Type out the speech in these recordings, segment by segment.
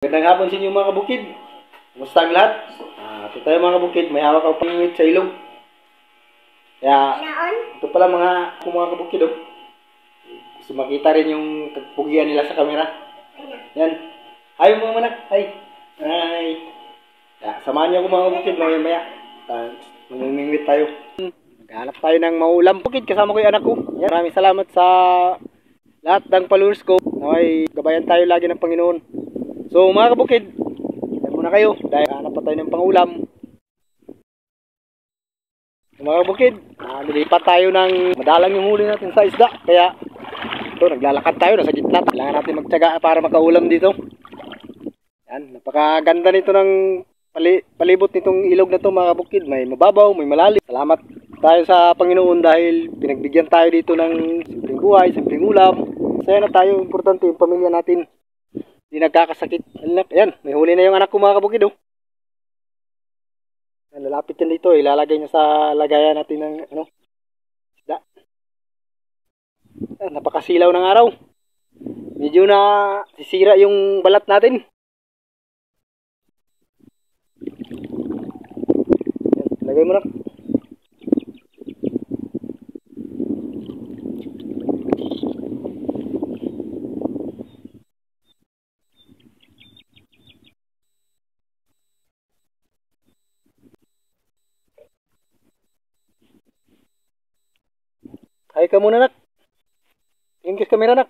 Magandang hapon sa inyo mga kabukid. Kumusta ang lahat? Ito tayo mga kabukid. May hawak ako pangingit sa ilong. Kaya, ito pala mga kabukid. Oh. Gusto makita rin yung pugian nila sa camera. Yan. Hi mga manak. Hi. Hi. Kaya, samahan niyo ako mga kabukid. Maya-maya. Mamimingwit tayo. Maghanap tayo ng maulam. Bukid, kasama ko yung anak ko. Yan. Maraming salamat sa lahat ng followers ko. Okay, gabayan tayo lagi ng Panginoon. So mga kabukid, yan muna kayo dahil hanap pa tayo ng pangulam. So, mga kabukid, nilipat tayo ng madalang yung huli natin sa isda. Kaya ito, naglalakad tayo, nasa gitna. Kailangan natin magtyaga para makaulam dito. Yan, napakaganda nito ng palibot nitong ilog na to mga kabukid. May mababaw, may malalim. Salamat tayo sa Panginoon dahil pinagbigyan tayo dito ng simpleng buhay, simpleng ulam. Masaya na tayo, importante yung pamilya natin. Hindi nagkakasakit. Ayan, may huli na yung anak ko mga kabukid. Oh. Lalapit yan dito. Ilalagay niya sa lagayan natin ng isda. Napakasilaw ng araw. Medyo na sisira yung balat natin. Ayan, lagay mo na. Ay ka muna nak. Tingin ka kamera nak.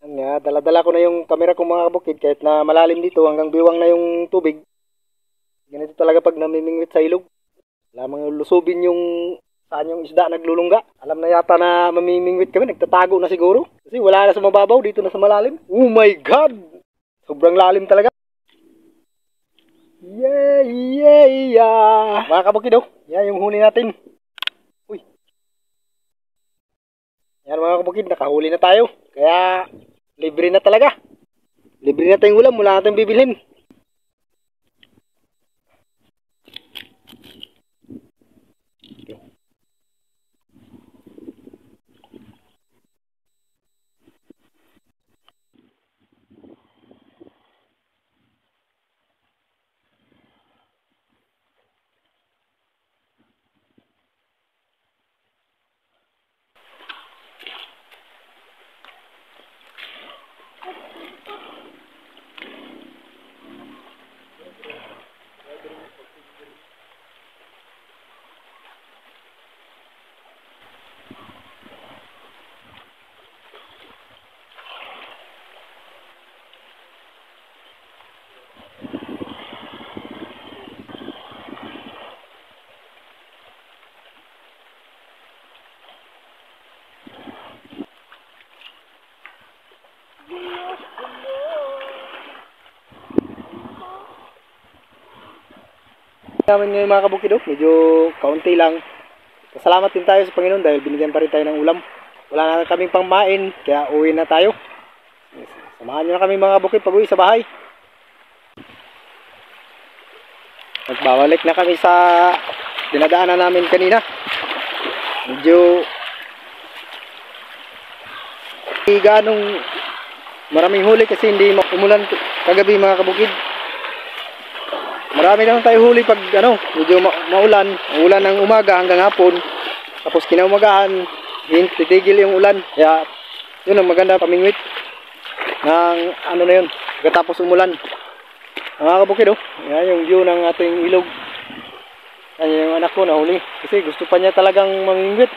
Nga, dala-dala ko na yung kamera ko mga kabukid kahit na malalim dito hanggang biwang na yung tubig. Ganito talaga pag namimingwit sa ilog. Lamang lusubin yung saan yung isda naglulungga. Alam na yata na mamimingwit kami, nagtatago na siguro. Kasi wala na sa mababaw, dito na sa malalim. Oh my God! Sobrang lalim talaga. Yeah. Mga kabukid oh. Yan yung huli natin. Uy. Yan mga kabukid, nakahuli na tayo. Kaya libre na talaga. Libre na tayong ulam, wala natin bibilhin. Namin ngayon mga kabukid, medyo kaunti lang. Salamat din tayo sa Panginoon dahil binigyan pa rin tayo ng ulam. Wala na kaming pangmain, kaya uwi na tayo. Samahan nyo na kami mga kabukid pag uwi sa bahay. Nagbabalik na kami sa dinadaanan namin kanina. Medyo ganong maraming huli kasi hindi umulan kagabi mga kabukid. Marami naman tayo huli pag medyo maulan, ulan ng umaga hanggang hapon. Tapos kinaumagahan, titigil yung ulan. Kaya yun ang maganda pamingwit ng na yun, pagkatapos umulan. Mga kabukid yan yung view ng ating ilog. Yan yung anak ko nahuli. Kasi gusto pa niya talagang mamingwit.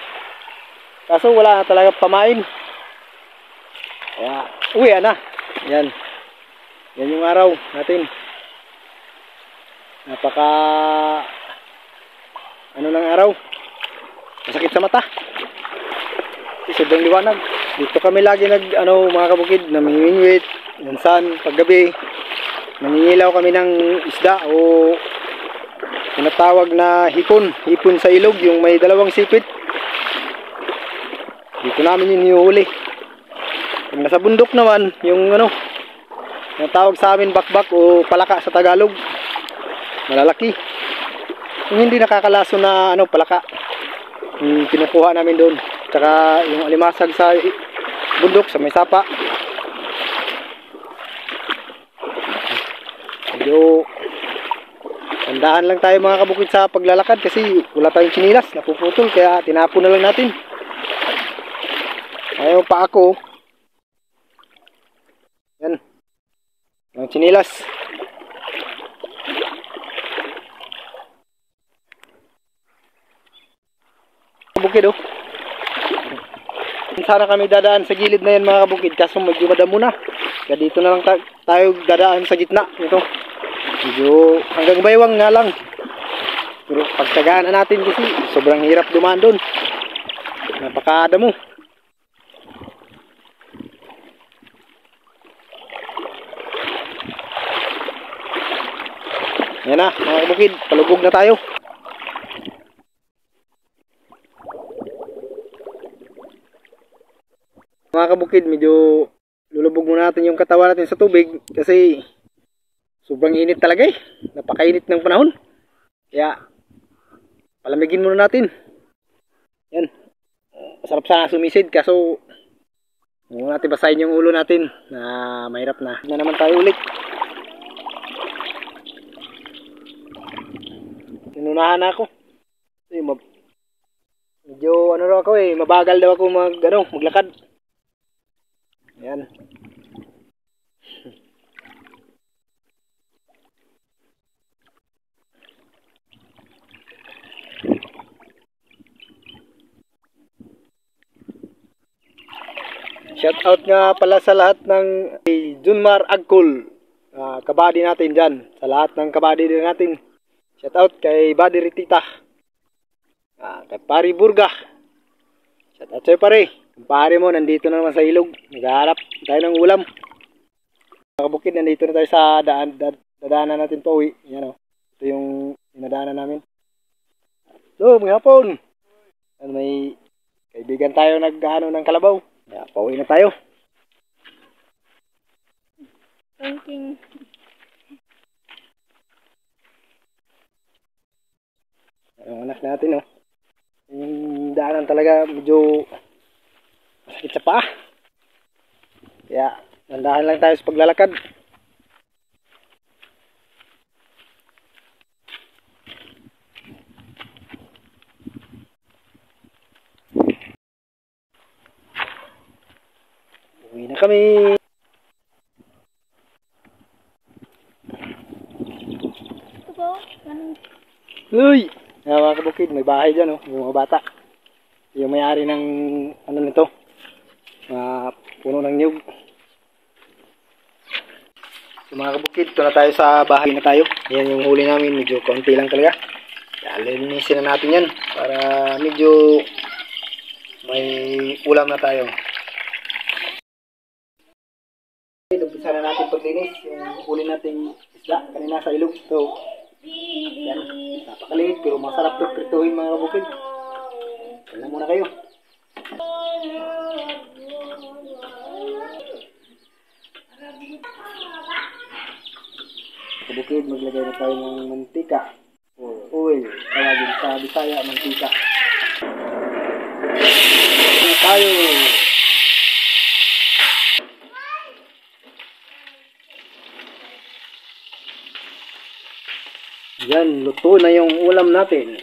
Kaso wala na talaga pamain. Kaya uwi na. Yan yung araw natin. Napaka ng araw. Masakit sa mata. Sobrang liwanag. Dito kami lagi mga kabukid, namimingwit, minsan paggabi nangingilaw kami ng isda o tinatawag na hipon sa ilog, yung may dalawang sipit. Dito namin yung hinuhuli. Pag nasa bundok naman, yung tinatawag sa amin bakbak o palaka sa Tagalog. Malalaki. Yung hindi nakakalaso na palaka. Yung kinukuha namin doon. Tsaka yung alimasag sa bundok sa may sapa. Medyo tandaan lang tayo mga kabukid sa paglalakad kasi wala tayong tsinilas, napuputol kaya tinapon na lang natin. Ayaw pa ako. Yan. Ang tsinilas. Kabukid oh. Sana kami dadaan sa gilid na yan mga kabukid kaso medyo madamo na. Kaya dito na lang tayo dadaan sa gitna nito. Medyo hanggang baywang nga lang. Pero pagtagaan na natin kasi sobrang hirap dumaan doon. Napakadamo. Yan na mga kabukid, palubog na tayo. Mga kabukid, medyo lulubog muna natin yung katawan natin sa tubig kasi sobrang init talaga eh. Napakainit ng panahon. Kaya palamigin muna natin. Yan. Masarap sana sumisid kaso huwag natin basahin yung ulo natin na mahirap na. Na naman tayo ulit. Inunahan na ako. Medyo ano raw ako eh, mabagal daw ako maglakad. Ayan. Shout out nga pala sa lahat ng Junmar Agkol. Kabady natin dyan. Sa lahat ng kabady din natin. Shout out kay Buddy Ritita. Kay Pari Burga. Shout out sa'yo pare. Kung pare mo, nandito na naman sa ilog. Naghahanap tayo ng ulam. Mga kabukid, nandito na tayo sa dadaanan natin pa uwi. Yan o. Ito yung dinadaanan namin. So, mga hapon. May kaibigan tayo naghahano ng kalabaw. Kaya, pauwi na tayo. Thanking. Ang anak natin, oh. Yung daanan talaga medyo masakit sa paa. Kaya, nandahan lang tayo sa paglalakad. Uwi na kami. Ito po. Uy! Mga kabukid, may bahay dyan, oh. Yung mga bata. Yung may-ari ng ano nito. Puno ng nyug. So, mga kabukid, ito na tayo sa bahay na tayo. Yan yung huli namin. Medyo konti lang talaga. Kaya linisin na natin yan. Para medyo may ulam na tayo. Umpisa na natin paglinis. Yung huli nating isda kanina sa ilog. So, yan. Napakaliit pero masarap to prituhin mga kabukid. Kailan muna kayo. Kabukid, maglagay na tayo ng mantika o oil. Tawagin sa Bisaya, mantika. Tayo. Yan, luto na yung ulam natin.